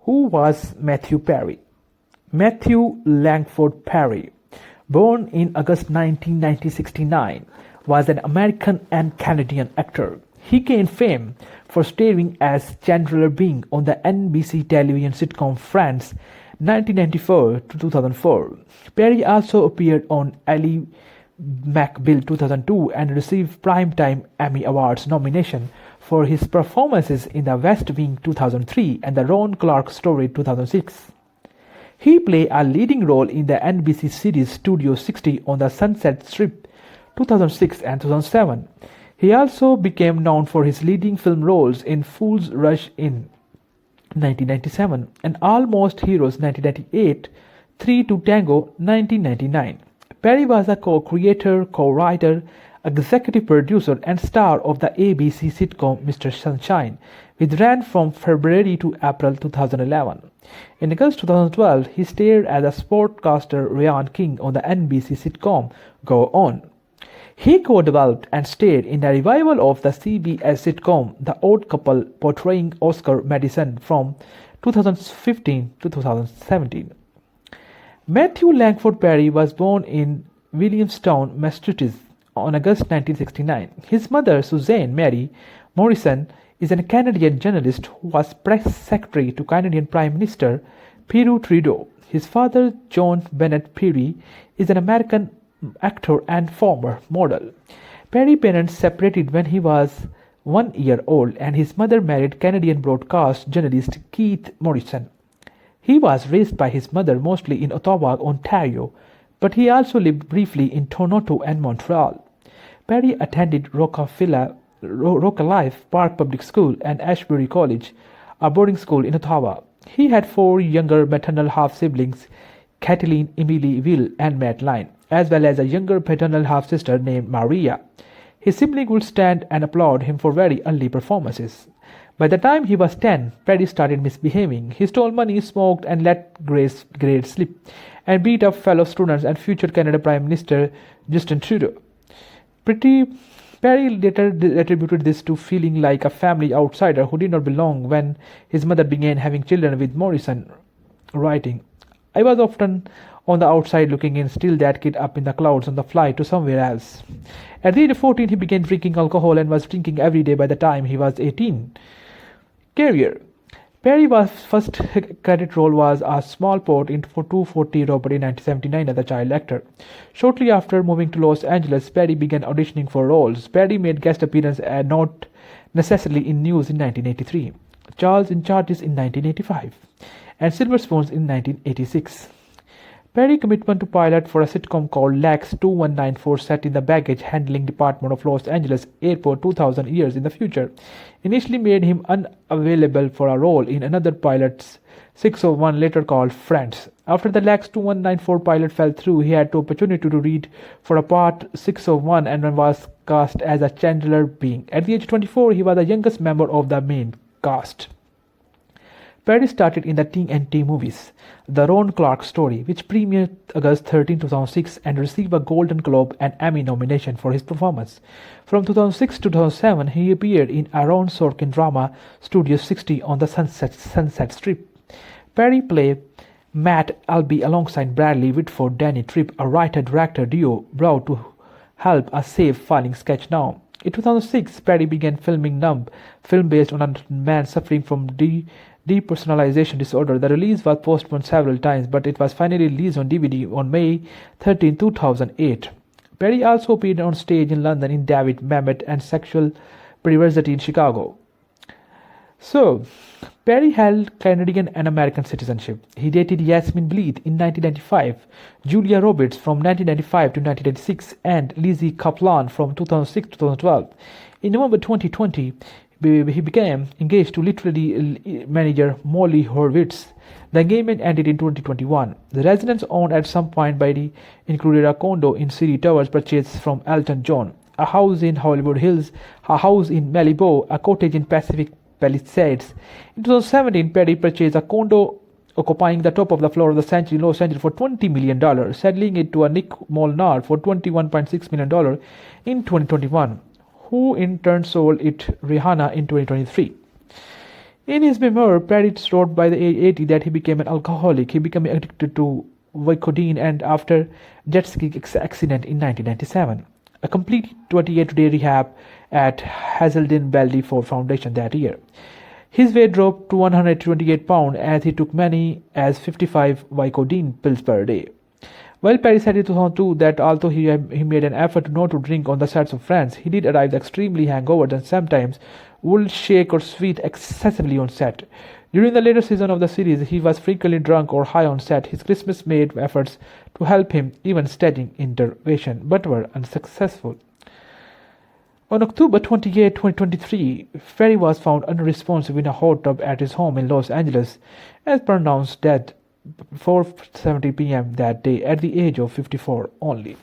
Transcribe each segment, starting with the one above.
Who was Matthew Perry? Matthew Langford Perry, born in August 19, 1969, was an American and Canadian actor. He gained fame for starring as Chandler Bing on the NBC television sitcom Friends 1994 to 2004. Perry also appeared on Ally McBeal 2002 and received Primetime Emmy Awards nomination for his performances in The West Wing 2003 and The Ron Clark Story 2006. He played a leading role in the NBC series Studio 60 on the Sunset Strip 2006 and 2007. He also became known for his leading film roles in Fool's Rush in 1997 and Almost Heroes 1998, Three to Tango 1999. Perry was a co-creator, co-writer, executive producer and star of the ABC sitcom Mr. Sunshine, which ran from February to April 2011. In August 2012, he starred as a sportcaster Ryan King on the NBC sitcom Go On. He co-developed and starred in a revival of the CBS sitcom The Odd Couple, portraying Oscar Madison from 2015 to 2017. Matthew Langford Perry was born in Williamstown, Massachusetts on August 1969. His mother, Suzanne Mary Morrison, is a Canadian journalist who was press secretary to Canadian Prime Minister Pierre Trudeau. His father, John Bennett Perry, is an American actor and former model. Perry's parents separated when he was 1 year old and his mother married Canadian broadcast journalist Keith Morrison. He was raised by his mother mostly in Ottawa, Ontario, but he also lived briefly in Toronto and Montreal. Perry attended Rockalife Park Public School and Ashbury College, a boarding school in Ottawa. He had 4 younger maternal half-siblings, Kathleen, Emily, Will, and Madeline, as well as a younger paternal half-sister named Maria. His siblings would stand and applaud him for very early performances. By the time he was 10, Perry started misbehaving. He stole money, smoked, and let grades slip, and beat up fellow students and future Canada Prime Minister Justin Trudeau. Perry later attributed this to feeling like a family outsider who did not belong when his mother began having children with Morrison, writing, "I was often on the outside looking in, still that kid up in the clouds on the flight to somewhere else." At the age of 14, he began drinking alcohol and was drinking every day by the time he was 18. Career. Perry's first credit role was a small part in 240 Robbery in 1979 as a child actor. Shortly after moving to Los Angeles, Perry began auditioning for roles. Perry made guest appearances and not necessarily in News in 1983, Charles in Charges in 1985, and Silver Spoons in 1986. Perry commitment to pilot for a sitcom called LAX 2194 set in the baggage handling department of Los Angeles Airport 2000 years in the future initially made him unavailable for a role in another pilot's 601 later called Friends. After the LAX 2194 pilot fell through, he had the opportunity to read for a part 601 and was cast as a Chandler Bing. At the age of 24, he was the youngest member of the main cast. Perry started in the TNT movies, The Ron Clark Story, which premiered August 13, 2006 and received a Golden Globe and Emmy nomination for his performance. From 2006 to 2007, he appeared in Aaron Sorkin drama Studio 60 on the Sunset Strip. Perry played Matt Albee alongside Bradley Whitford, Danny Tripp, a writer-director duo brought to help a safe filing sketch now. In 2006, Perry began filming Numb, film based on a man suffering from depersonalization disorder. The release was postponed several times, but it was finally released on DVD on May 13, 2008. Perry also appeared on stage in London in David Mamet and Sexual Perversity in Chicago. So, Perry held Canadian and American citizenship. He dated Yasmin Bleeth in 1995, Julia Roberts from 1995 to 1996, and Lizzie Kaplan from 2006 to 2012. In November 2020, he became engaged to literary manager Molly Horwitz. The engagement ended in 2021. The residence owned at some point by the included a condo in City Towers purchased from Elton John, a house in Hollywood Hills, a house in Malibu, a cottage in Pacific Palisades. In 2017, Perry purchased a condo occupying the top of the floor of the Sanctuary in Los Angeles for $20 million, selling it to a Nick Molnar for $21.6 million in 2021. Who in turn sold it Rihanna in 2023. In his memoir, Perry wrote by the age 80 that he became an alcoholic. He became addicted to Vicodin and after jet ski accident in 1997. A complete 28-day rehab at Hazelden Valley Ford Foundation that year. His weight dropped to 128 pounds as he took many as 55 Vicodin pills per day. While Perry said in 2002 that although he made an effort not to drink on the sets of Friends, he did arrive extremely hungover and sometimes would shake or sweat excessively on set. During the later season of the series, he was frequently drunk or high on set. His Christmas made efforts to help him, even stating intervention, but were unsuccessful. On October 28, 2023, Ferry was found unresponsive in a hot tub at his home in Los Angeles and pronounced dead 4:70 p.m. that day at the age of 54 only.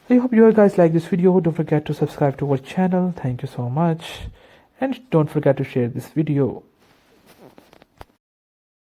I hope you guys like this video. Don't forget to subscribe to our channel. Thank you so much. And don't forget to share this video.